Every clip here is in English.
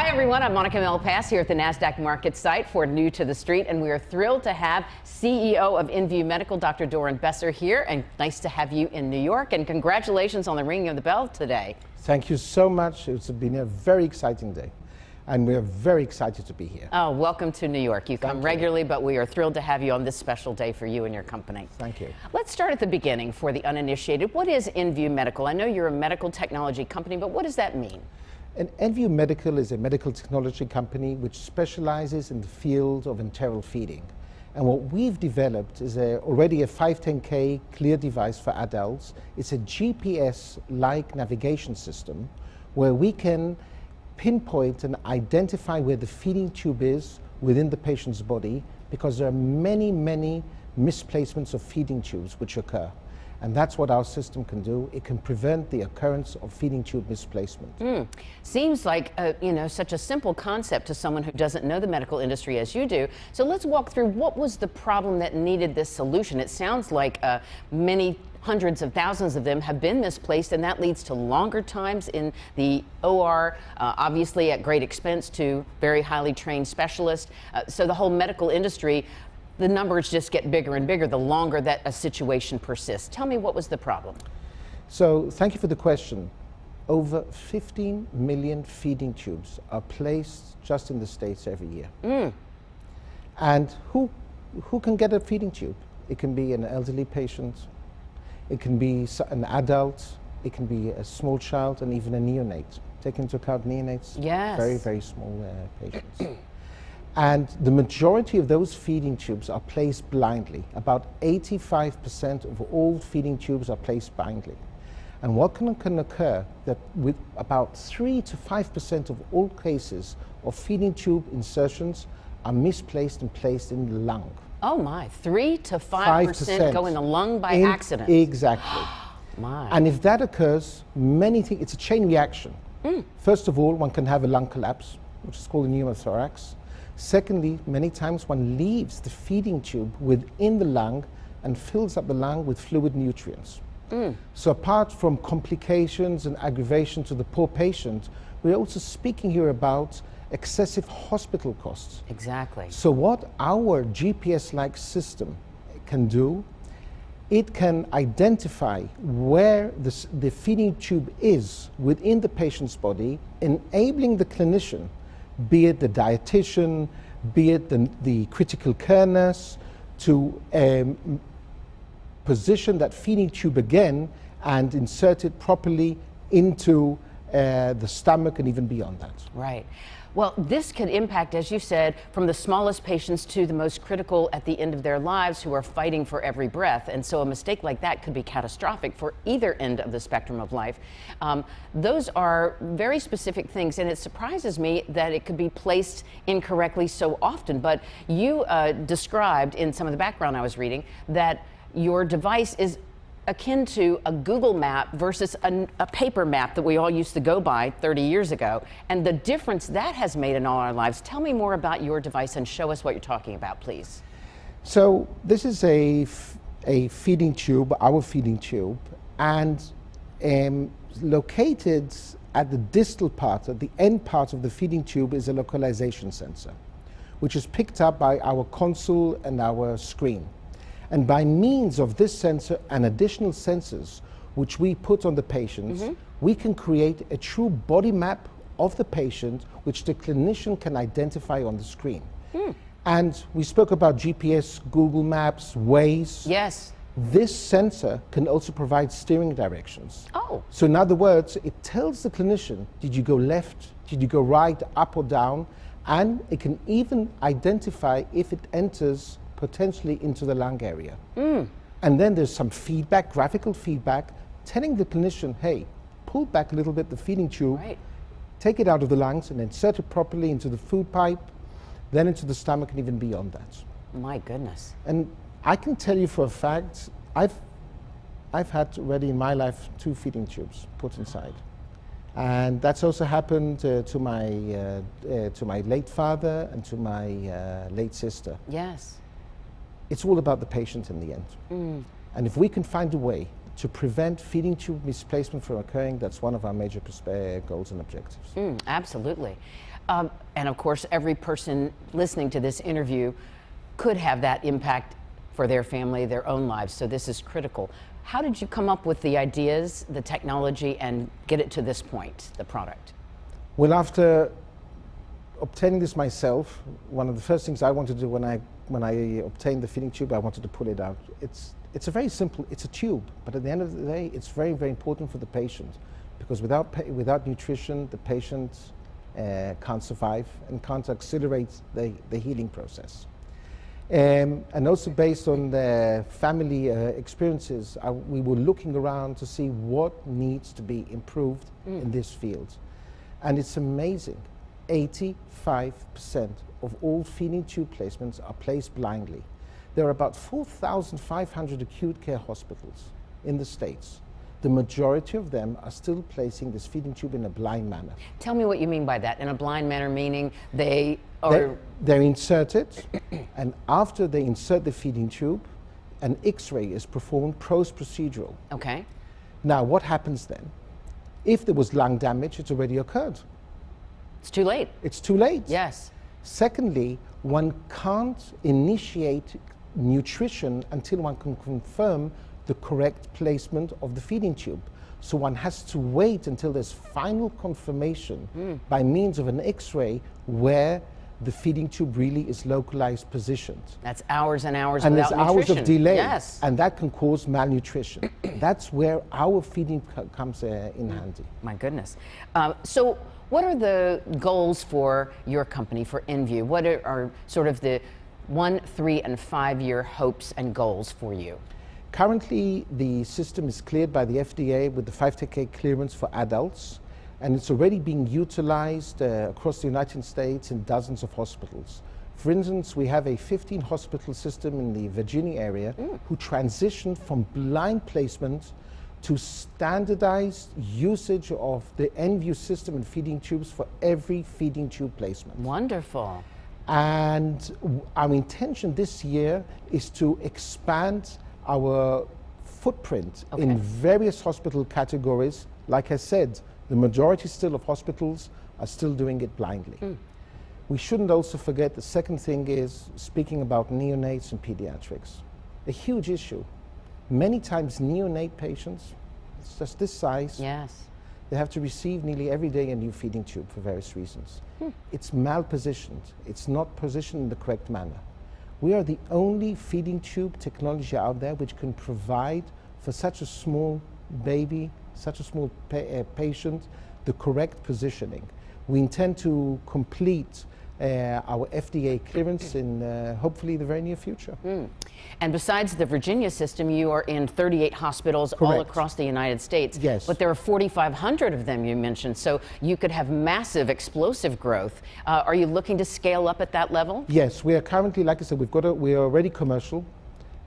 Hi everyone, I'm Monica Melpass here at the NASDAQ market site for New to the Street, and we are thrilled to have CEO of ENvue Medical, Dr. Doron Besser here, and nice to have you in New York, and congratulations on the ringing of the bell today. Thank you so much. It's been a very exciting day, and we're very excited to be here. Oh, welcome to New York. You come regularly, but we are thrilled to have you on this special day for you and your company. Thank you. Let's start at the beginning for the uninitiated. What is ENvue Medical? I know you're a medical technology company, but what does that mean? And ENvue Medical is a medical technology company which specializes in the field of enteral feeding. And what we've developed is already a 510K cleared device for adults. It's a GPS-like navigation system where we can pinpoint and identify where the feeding tube is within the patient's body, because there are many, many misplacements of feeding tubes which occur. And that's what our system can do. It can prevent the occurrence of feeding tube misplacement. Seems like such a simple concept to someone who doesn't know the medical industry as you do. So let's walk through what was the problem that needed this solution. It sounds like many hundreds of thousands of them have been misplaced, and that leads to longer times in the OR, obviously at great expense to very highly trained specialists. So the whole medical industry, the numbers just get bigger and bigger the longer that a situation persists. Tell me, what was the problem? So thank you for the question. Over 15 million feeding tubes are placed just in the States every year. And who can get a feeding tube? It can be an elderly patient, it can be an adult, it can be a small child, and even a neonate. Take into account neonates, yes. Very, very small patients. And the majority of those feeding tubes are placed blindly. About 85% of all feeding tubes are placed blindly. And what can occur that with about 3 to 5% of all cases of feeding tube insertions are misplaced and placed in the lung. Oh my, 3 to 5% go in the lung by accident. Exactly. My. And if that occurs, many things, it's a chain reaction. First of all, one can have a lung collapse, which is called a pneumothorax. Secondly, many times one leaves the feeding tube within the lung and fills up the lung with fluid nutrients. So apart from complications and aggravation to the poor patient, we're also speaking here about excessive hospital costs. Exactly. So what our GPS-like system can do, it can identify where the feeding tube is within the patient's body, enabling the clinician, be it the dietitian, be it the critical care nurse, to position that feeding tube again and insert it properly into the stomach and even beyond that. Right. Well, this could impact, as you said, from the smallest patients to the most critical at the end of their lives who are fighting for every breath. And so a mistake like that could be catastrophic for either end of the spectrum of life. Those are very specific things, and it surprises me that it could be placed incorrectly so often. But you described in some of the background I was reading that your device is akin to a Google map versus a paper map that we all used to go by 30 years ago, and the difference that has made in all our lives. Tell me more about your device and show us what you're talking about, please. So this is a feeding tube, our feeding tube, and located at the distal part, at the end part of the feeding tube, is a localization sensor, which is picked up by our console and our screen. And by means of this sensor and additional sensors which we put on the patients, we can create a true body map of the patient which the clinician can identify on the screen. And we spoke about GPS, Google Maps, Waze. Yes. This sensor can also provide steering directions. Oh. So in other words, it tells the clinician, did you go left, did you go right, up or down? And it can even identify if it enters potentially into the lung area. And then there's some feedback, graphical feedback, telling the clinician, hey, pull back a little bit the feeding tube, take it out of the lungs and insert it properly into the food pipe, then into the stomach and even beyond that. My goodness. And I can tell you for a fact, I've had already in my life 2 feeding tubes put inside. And that's also happened to my late father and to my late sister. Yes. It's all about the patient in the end. And if we can find a way to prevent feeding tube misplacement from occurring, that's one of our major goals and objectives. Absolutely. And of course, every person listening to this interview could have that impact for their family, their own lives. So this is critical. How did you come up with the ideas, the technology, and get it to this point, the product? Well, after obtaining this myself, one of the first things I wanted to do when I obtained the feeding tube, I wanted to pull it out. It's a very simple, it's a tube, but at the end of the day, it's very, very important for the patient, because without nutrition, the patient can't survive and can't accelerate the healing process. And also based on the family experiences, we were looking around to see what needs to be improved in this field. And it's amazing, 85% of all feeding tube placements are placed blindly. There are about 4,500 acute care hospitals in the States. The majority of them are still placing this feeding tube in a blind manner. Tell me what you mean by that. In a blind manner, meaning they're inserted, and after they insert the feeding tube, an X-ray is performed post-procedural. Okay. Now, what happens then? If there was lung damage, it's already occurred. It's too late. It's too late. Yes. Secondly, one can't initiate nutrition until one can confirm the correct placement of the feeding tube. So one has to wait until there's final confirmation by means of an X-ray where the feeding tube really is localized positioned. That's hours and hours and without there's hours nutrition. of delay. Yes. And that can cause malnutrition. That's where our feeding comes in handy. My goodness. So what are the goals for your company, for ENvue? What are sort of the 1, 3, and 5-year hopes and goals for you? Currently, the system is cleared by the FDA with the 510K clearance for adults, and it's already being utilized across the United States in dozens of hospitals. For instance, we have a 15-hospital system in the Virginia area who transitioned from blind placement to standardized usage of the ENvue system and feeding tubes for every feeding tube placement. Wonderful. And our intention this year is to expand our footprint in various hospital categories. Like I said, the majority still of hospitals are still doing it blindly. We shouldn't also forget the second thing is speaking about neonates and pediatrics. A huge issue. Many times neonate patients, it's just this size, Yes. they have to receive nearly every day a new feeding tube for various reasons. It's malpositioned. It's not positioned in the correct manner. We are the only feeding tube technology out there which can provide for such a small baby, such a small patient, the correct positioning. We intend to complete our FDA clearance in hopefully the very near future. And besides the Virginia system, you are in 38 hospitals all Correct. across the United States. Yes. But there are 4,500 of them you mentioned, so you could have massive, explosive growth. Are you looking to scale up at that level? Yes, we are currently, like I said, we are already commercial.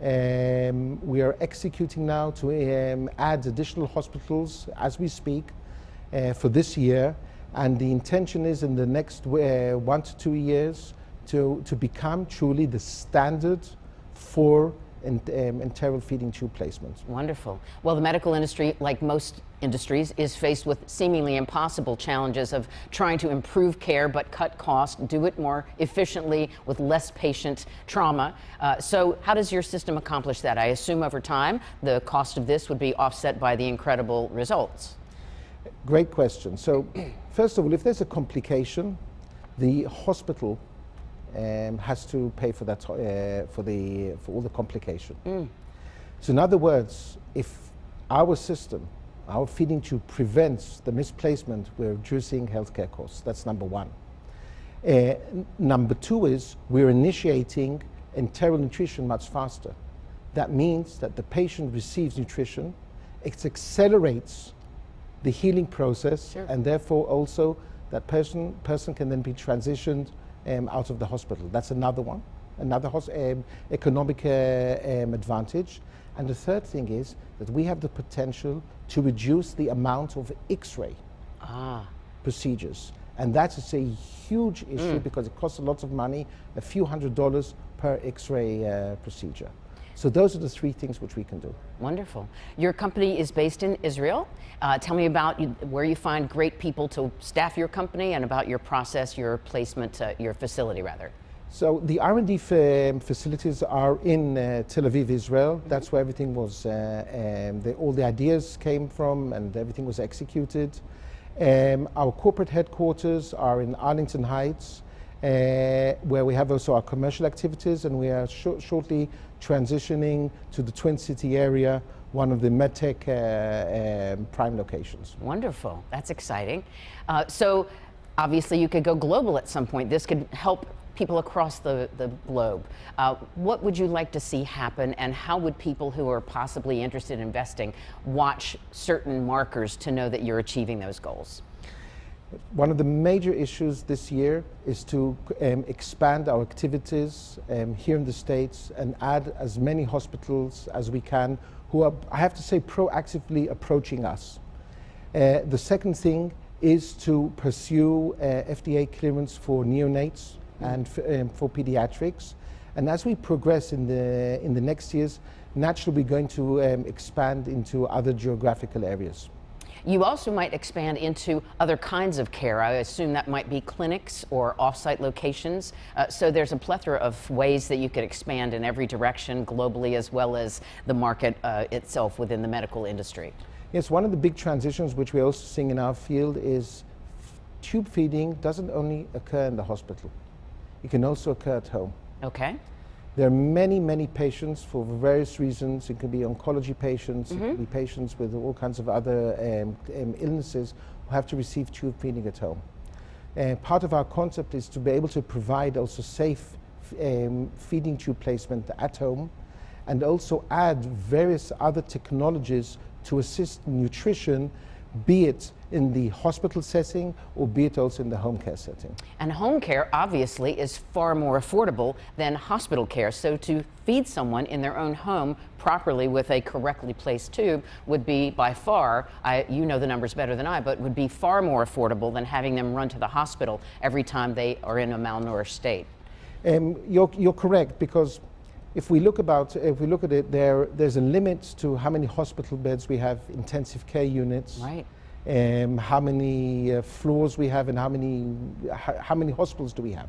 We are executing now to add additional hospitals as we speak for this year. And the intention is in the next 1 to 2 years to become truly the standard for enteral feeding tube placements. Wonderful. Well, the medical industry, like most industries, is faced with seemingly impossible challenges of trying to improve care but cut costs, do it more efficiently with less patient trauma. So how does your system accomplish that? I assume over time the cost of this would be offset by the incredible results. Great question. So first of all, if there's a complication, the hospital has to pay for that for all the complication. So in other words, if our system, our feeding tube prevents the misplacement, we're reducing healthcare costs. That's number one. Number two is we're initiating enteral nutrition much faster. That means that the patient receives nutrition, it accelerates the healing process, and therefore also that person can then be transitioned out of the hospital. That's another one, another economic advantage. And the third thing is that we have the potential to reduce the amount of X-ray procedures. And that is a huge issue because it costs a lot of money, a few $100s per X-ray procedure. So those are the three things which we can do. Wonderful. Your company is based in Israel. Tell me about where you find great people to staff your company and about your process, your placement, your facility rather. So the R&D facilities are in Tel Aviv, Israel. That's where everything was, all the ideas came from and everything was executed. Our corporate headquarters are in Arlington Heights, where we have also our commercial activities, and we are shortly transitioning to the Twin City area, one of the MedTech prime locations. Wonderful. That's exciting. So obviously you could go global at some point. This could help people across the globe. What would you like to see happen, and how would people who are possibly interested in investing watch certain markers to know that you're achieving those goals? One of the major issues this year is to expand our activities here in the States and add as many hospitals as we can who are, I have to say, proactively approaching us. The second thing is to pursue FDA clearance for neonates and for pediatrics. And as we progress in the next years, naturally we're going to expand into other geographical areas. You also might expand into other kinds of care. I assume that might be clinics or off-site locations. So there's a plethora of ways that you could expand in every direction globally, as well as the market itself within the medical industry. Yes, one of the big transitions which we're also seeing in our field is tube feeding doesn't only occur in the hospital. It can also occur at home. Okay. There are many, many patients for various reasons. It could be oncology patients, it could be patients with all kinds of other illnesses who have to receive tube feeding at home. Part of our concept is to be able to provide also safe feeding tube placement at home, and also add various other technologies to assist nutrition, be it in the hospital setting or be it also in the home care setting. And home care obviously is far more affordable than hospital care. So to feed someone in their own home properly with a correctly placed tube would be by far, you know the numbers better than I, but would be far more affordable than having them run to the hospital every time they are in a malnourished state. You're correct, because if we look at it, there's a limit to how many hospital beds we have, intensive care units, right? How many floors we have, and how many hospitals do we have.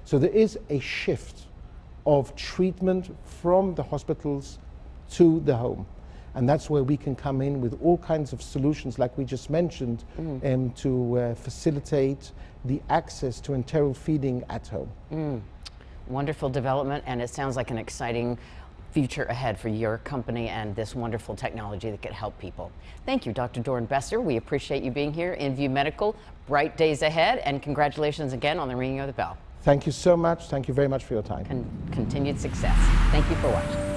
So there is a shift of treatment from the hospitals to the home, and that's where we can come in with all kinds of solutions, like we just mentioned, to facilitate the access to enteral feeding at home. Wonderful development, and it sounds like an exciting future ahead for your company and this wonderful technology that could help people. Thank you, Dr. Doron Besser. We appreciate you being here. ENvue Medical, bright days ahead, and congratulations again on the ringing of the bell. Thank you so much. Thank you very much for your time. Continued success. Thank you for watching.